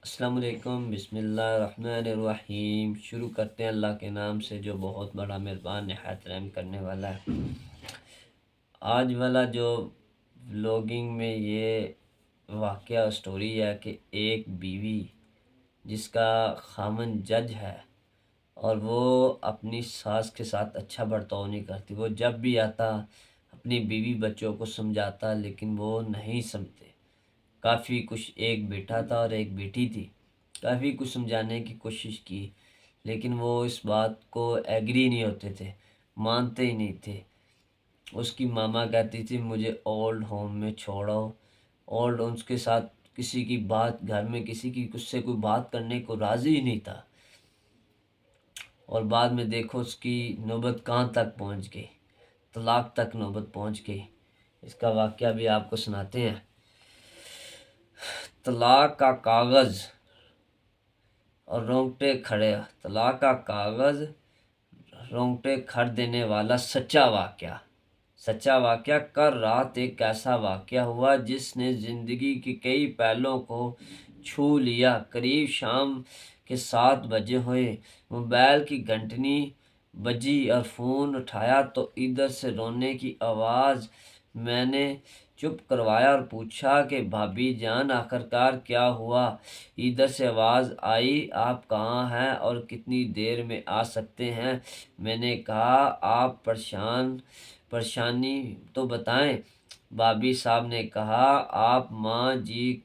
अस्सलाम वालेकुम बिस्मिल्लाहिर्रहमानिर्रहीम। शुरू करते हैं अल्लाह के नाम से जो बहुत बड़ा मेहरबान निहायत रहम करने वाला है। आज वाला जो व्लॉगिंग में ये वाक़या स्टोरी है कि एक बीवी जिसका खामन जज है और वो अपनी सास के साथ अच्छा बर्ताव नहीं करती। वो जब भी आता अपनी बीवी बच्चों को समझाता लेकिन वो नहीं समझते। काफ़ी कुछ, एक बेटा था और एक बेटी थी, काफ़ी कुछ समझाने की कोशिश की लेकिन वो इस बात को एग्री नहीं होते थे, मानते ही नहीं थे। उसकी मामा कहती थी मुझे ओल्ड होम में छोड़ो। ओल्ड उसके साथ किसी की बात, घर में किसी की उससे कोई बात करने को राज़ी ही नहीं था। और बाद में देखो उसकी नौबत कहाँ तक पहुँच गई, तलाक तक नौबत पहुँच गई। इसका वाक़या भी आपको सुनाते हैं। तलाक का कागज़ और रोंगटे खड़े, तलाक का कागज़ रोंगटे खड़ देने वाला सच्चा वाक़या। सच्चा वाक़या, कल रात एक ऐसा वाक़या हुआ जिसने ज़िंदगी के कई पहलुओं को छू लिया। करीब शाम के 7 बजे हुए, मोबाइल की घंटनी बजी और फ़ोन उठाया तो इधर से रोने की आवाज़। मैंने चुप करवाया और पूछा कि भाभी जान आखिरकार क्या हुआ। इधर से आवाज़ आई, आप कहाँ हैं और कितनी देर में आ सकते हैं। मैंने कहा आप परेशानी तो बताएं। भाभी साहब ने कहा आप माँ जी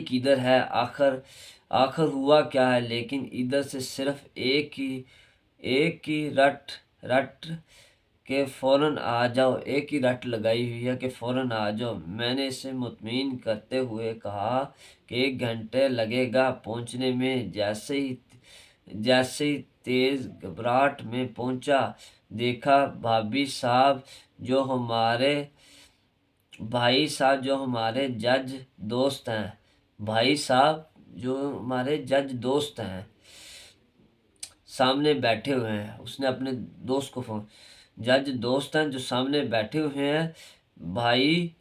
किधर है, आखिर आखिर हुआ क्या है। लेकिन इधर से सिर्फ एक ही रट रट के फ़ौरन आ जाओ, एक ही रट लगाई हुई है कि फ़ौरन आ जाओ। मैंने इसे मुतमईन करते हुए कहा कि 1 घंटे लगेगा पहुंचने में। जैसे ही तेज़ घबराहट में पहुंचा, देखा भाई साहब जो हमारे जज दोस्त हैं, भाई साहब जो हमारे जज दोस्त हैं सामने बैठे हुए हैं। उसने अपने दोस्त को फ़ोन, जज दोस्त हैं जो सामने बैठे हुए हैं। भाई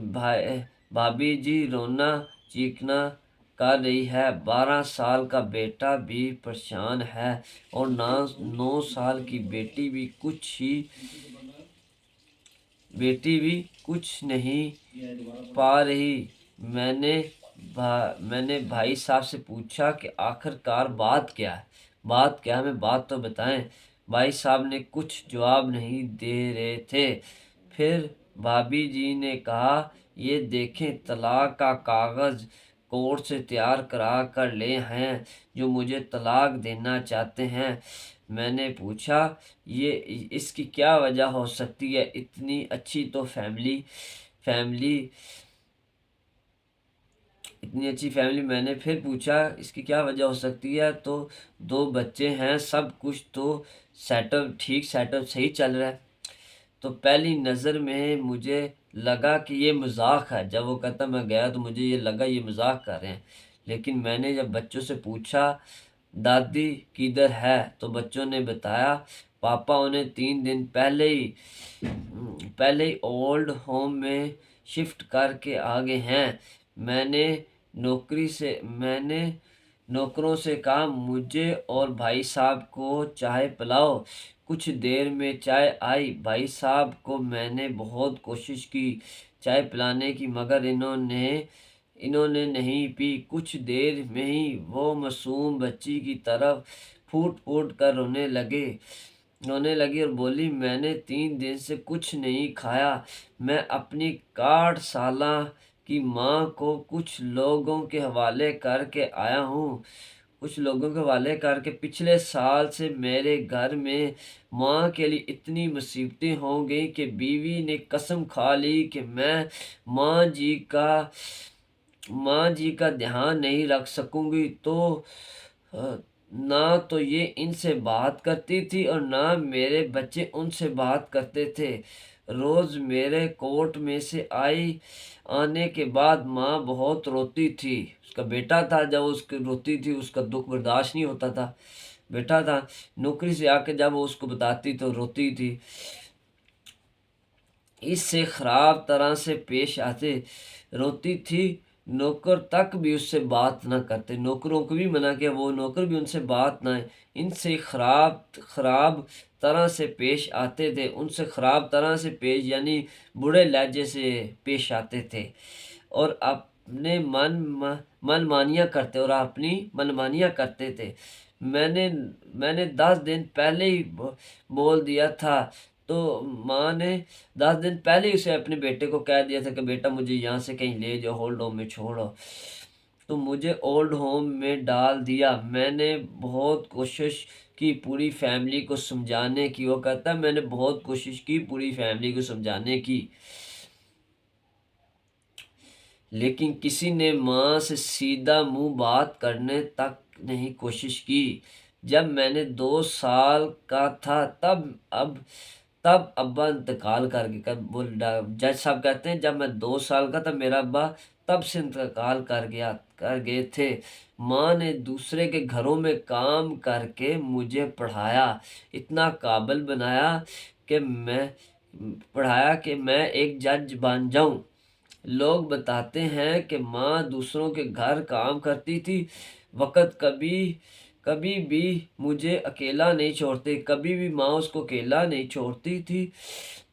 भाई भाभी जी रोना चीखना कर रही है। 12 साल का बेटा भी परेशान है और 9 साल की बेटी भी कुछ नहीं पा रही। मैंने भाई साहब से पूछा कि आखिरकार बात क्या है, हमें बात तो बताएं। भाई साहब ने कुछ जवाब नहीं दे रहे थे। फिर भाभी जी ने कहा ये देखें तलाक का कागज़ कोर्ट से तैयार करा कर ले हैं जो मुझे तलाक देना चाहते हैं। मैंने पूछा ये इसकी क्या वजह हो सकती है, इतनी अच्छी तो फैमिली इतनी अच्छी फैमिली। मैंने फिर पूछा इसकी क्या वजह हो सकती है, तो 2 बच्चे हैं, सब कुछ तो सेटअप सही चल रहा है। तो पहली नज़र में मुझे लगा कि ये मजाक है। जब वो कहता मैं गया तो मुझे ये लगा ये मजाक कर रहे हैं। लेकिन मैंने जब बच्चों से पूछा दादी किधर है तो बच्चों ने बताया पापा उन्हें 3 दिन पहले ही ओल्ड होम में शिफ्ट करके आ गए हैं। मैंने मैंने नौकरों से कहा मुझे और भाई साहब को चाय पिलाओ। कुछ देर में चाय आई। भाई साहब को मैंने बहुत कोशिश की चाय पिलाने की, मगर इन्होंने नहीं पी। कुछ देर में ही वो मासूम बच्ची की तरफ फूट फूट कर रोने लगी और बोली मैंने 3 दिन से कुछ नहीं खाया। मैं अपनी 61 साला की माँ को कुछ लोगों के हवाले करके आया हूँ। पिछले साल से मेरे घर में माँ के लिए इतनी मुसीबतें हो गई कि बीवी ने कसम खा ली कि मैं माँ जी का ध्यान नहीं रख सकूंगी। तो ना तो ये इनसे बात करती थी और ना मेरे बच्चे उनसे बात करते थे। रोज़ मेरे कोर्ट में से आने के बाद माँ बहुत रोती थी। उसका बेटा था, जब उसकी रोती थी उसका दुख बर्दाश्त नहीं होता था। बेटा था, नौकरी से आके जब वो उसको बताती तो रोती थी। इससे खराब तरह से पेश आते। रोती थी, नौकर तक भी उससे बात न करते। नौकरों को भी मना किया, वो नौकर भी उनसे बात ना। इनसे खराब खराब तरह से पेश आते थे, उनसे खराब तरह से पेश यानी बुरे लहजे से पेश आते थे, और अपने मनमानियाँ करते और अपनी मनमानियाँ करते थे। मैंने मैंने 10 दिन पहले ही बोल दिया था। तो माँ ने 10 दिन पहले ही उसे अपने बेटे को कह दिया था कि बेटा मुझे यहाँ से कहीं ले जाओ, ओल्ड होम में छोड़ो। तो मुझे ओल्ड होम में डाल दिया। मैंने बहुत कोशिश की पूरी फैमिली को समझाने की। वो कहता है मैंने बहुत कोशिश की पूरी फैमिली को समझाने की, लेकिन किसी ने माँ से सीधा मुंह बात करने तक नहीं कोशिश की। जब मैंने 2 साल का था तब अब्बा इंतकाल कर गए। जज साहब कहते हैं जब मैं 2 साल का था मेरा अब्बा तब से इंतकाल कर गए थे। माँ ने दूसरे के घरों में काम करके मुझे इतना काबिल बनाया कि मैं एक जज बन जाऊं। लोग बताते हैं कि माँ दूसरों के घर काम करती थी, वक़्त कभी कभी भी मुझे अकेला नहीं छोड़ती, कभी भी माँ उसको अकेला नहीं छोड़ती थी।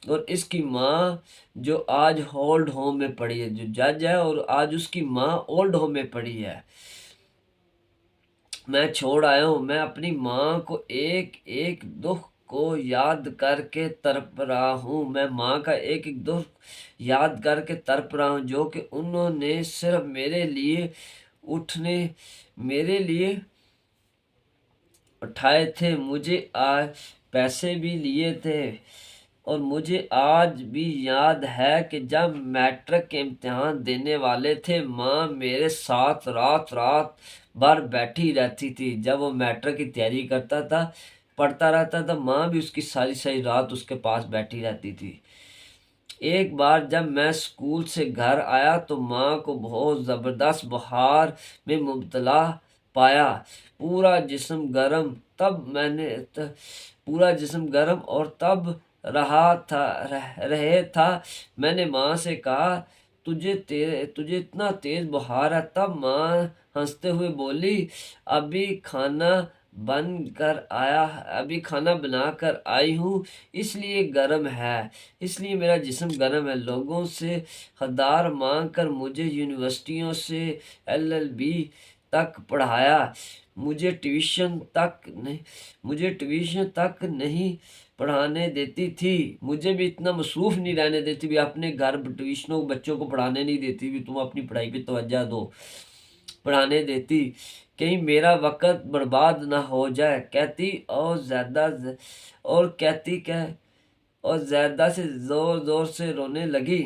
और इसकी माँ जो आज ओल्ड होम में पड़ी है, जो जज है, और आज उसकी माँ ओल्ड होम में पड़ी है। मैं छोड़ आया हूँ। मैं अपनी माँ को एक एक दुख को याद करके तड़प रहा हूँ। मैं माँ का एक एक दुख याद करके तड़प रहा हूँ, जो कि उन्होंने सिर्फ मेरे लिए उठाए थे। मुझे आज पैसे भी लिए थे, और मुझे आज भी याद है कि जब मैट्रिक के इम्तिहान देने वाले थे, माँ मेरे साथ रात रात भर बैठी रहती थी। जब वो मैट्रिक की तैयारी करता था, पढ़ता रहता था, माँ भी उसकी सारी सारी रात उसके पास बैठी रहती थी। एक बार जब मैं स्कूल से घर आया तो माँ को बहुत ज़बरदस्त बुखार में मुब्तला पाया। पूरा जिस्म गर्म तब मैंने पूरा जिस्म गर्म और तब रहे था। मैंने माँ से कहा तुझे इतना तेज बुखार है? तब माँ हंसते हुए बोली अभी खाना बना कर आई हूँ, इसलिए गर्म है, इसलिए मेरा जिस्म गर्म है। लोगों से खदार मांग कर मुझे यूनिवर्सिटियों से LLB तक पढ़ाया। मुझे ट्यूशन तक नहीं पढ़ाने देती थी। मुझे भी इतना मसरूफ नहीं रहने देती भी, अपने घर ट्यूशनों बच्चों को पढ़ाने नहीं देती भी, तुम अपनी पढ़ाई पे तवज्जो दो, पढ़ाने देती, कहीं मेरा वक़्त बर्बाद ना हो जाए। और ज़्यादा से ज़ोर ज़ोर से रोने लगी।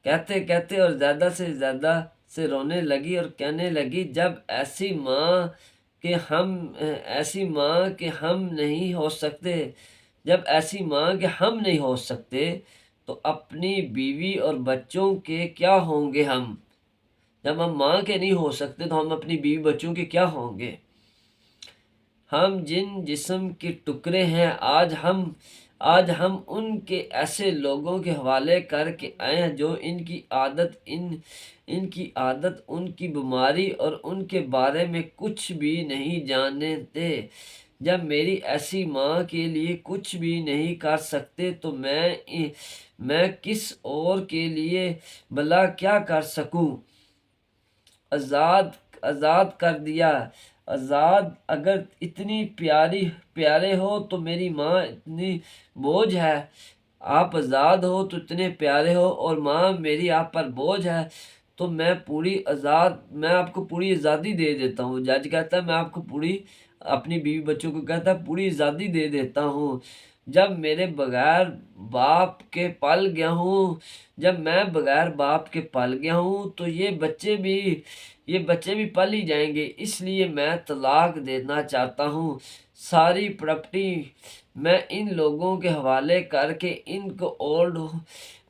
कहते कहते और ज़्यादा से रोने लगी और कहने लगी ऐसी माँ के हम नहीं हो सकते, जब ऐसी माँ के हम नहीं हो सकते तो अपनी बीवी और बच्चों के क्या होंगे हम। जब हम माँ के नहीं हो सकते तो हम अपनी बीवी बच्चों के क्या होंगे। हम जिन जिस्म के टुकड़े हैं, आज हम उनके ऐसे लोगों के हवाले करके आए हैं जो इनकी आदत, उनकी बीमारी और उनके बारे में कुछ भी नहीं जानते। जब मेरी ऐसी माँ के लिए कुछ भी नहीं कर सकते तो मैं किस और के लिए भला क्या कर सकूं। आज़ाद कर दिया। आज़ाद अगर इतनी प्यारे हो तो मेरी माँ इतनी बोझ है। आप आज़ाद हो तो इतने प्यारे हो और माँ मेरी आप पर बोझ है, तो मैं आपको पूरी आज़ादी दे देता हूँ। जज कहता है मैं आपको अपनी बीवी बच्चों को कहता है पूरी आज़ादी दे देता हूँ। जब मैं बगैर बाप के पल गया हूँ तो ये बच्चे भी पल ही जाएंगे, इसलिए मैं तलाक देना चाहता हूँ। सारी प्रॉपर्टी मैं इन लोगों के हवाले करके इनको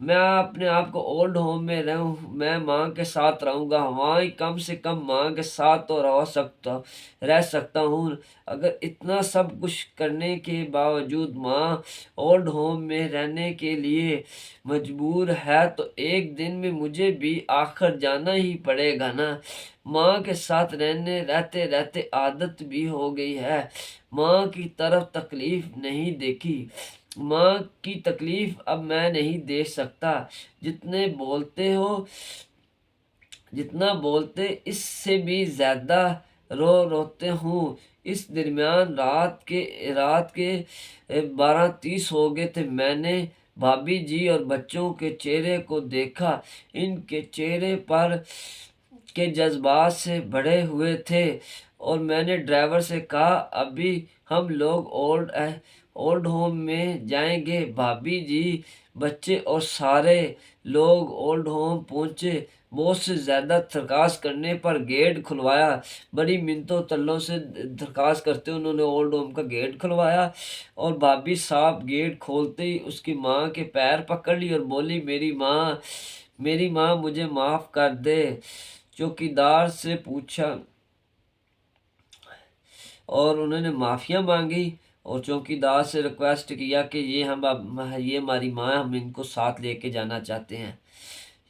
मैं अपने आप को ओल्ड होम में रहूं, मैं माँ के साथ रहूँगा, वहाँ ही कम से कम माँ के साथ तो रह सकता हूँ। अगर इतना सब कुछ करने के बावजूद माँ ओल्ड होम में रहने के लिए मजबूर है तो एक दिन में मुझे भी आखिर जाना ही पड़ेगा ना। माँ के साथ रहते रहते आदत भी हो गई है। माँ की तरफ तकलीफ नहीं देखी, माँ की तकलीफ अब मैं नहीं देख सकता। जितने बोलते हो जितना बोलते इससे भी ज्यादा रोते हूँ। इस दरमियान रात के 12:30 हो गए थे। मैंने भाभी जी और बच्चों के चेहरे को देखा। इनके चेहरे पर के जज्बात से भरे हुए थे और मैंने ड्राइवर से कहा अभी हम लोग ओल्ड होम में जाएंगे। भाभी जी, बच्चे और सारे लोग ओल्ड होम पहुंचे। बहुत से ज़्यादा दरखास्त करने पर गेट खुलवाया। बड़ी मिन्नतों तरलों से दरखास्त करते उन्होंने ओल्ड होम का गेट खुलवाया और भाभी साहब गेट खोलते ही उसकी माँ के पैर पकड़ ली और बोली मेरी माँ मुझे माफ़ कर दे। चौकीदार से पूछा और उन्होंने माफ़िया मांगी और चौकीदार से रिक्वेस्ट किया कि ये हमारी माँ, हम इनको साथ लेके जाना चाहते हैं।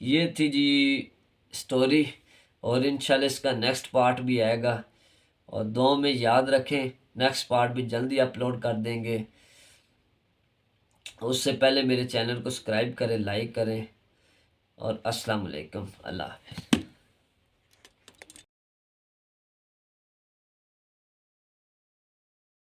ये थी जी स्टोरी और इंशाल्लाह इसका नेक्स्ट पार्ट भी आएगा और दुआ में याद रखें, नेक्स्ट पार्ट भी जल्दी अपलोड कर देंगे। उससे पहले मेरे चैनल को सब्सक्राइब करें, लाइक करें और अस्सलाम वालेकुम, अल्लाह हाफ़िज़।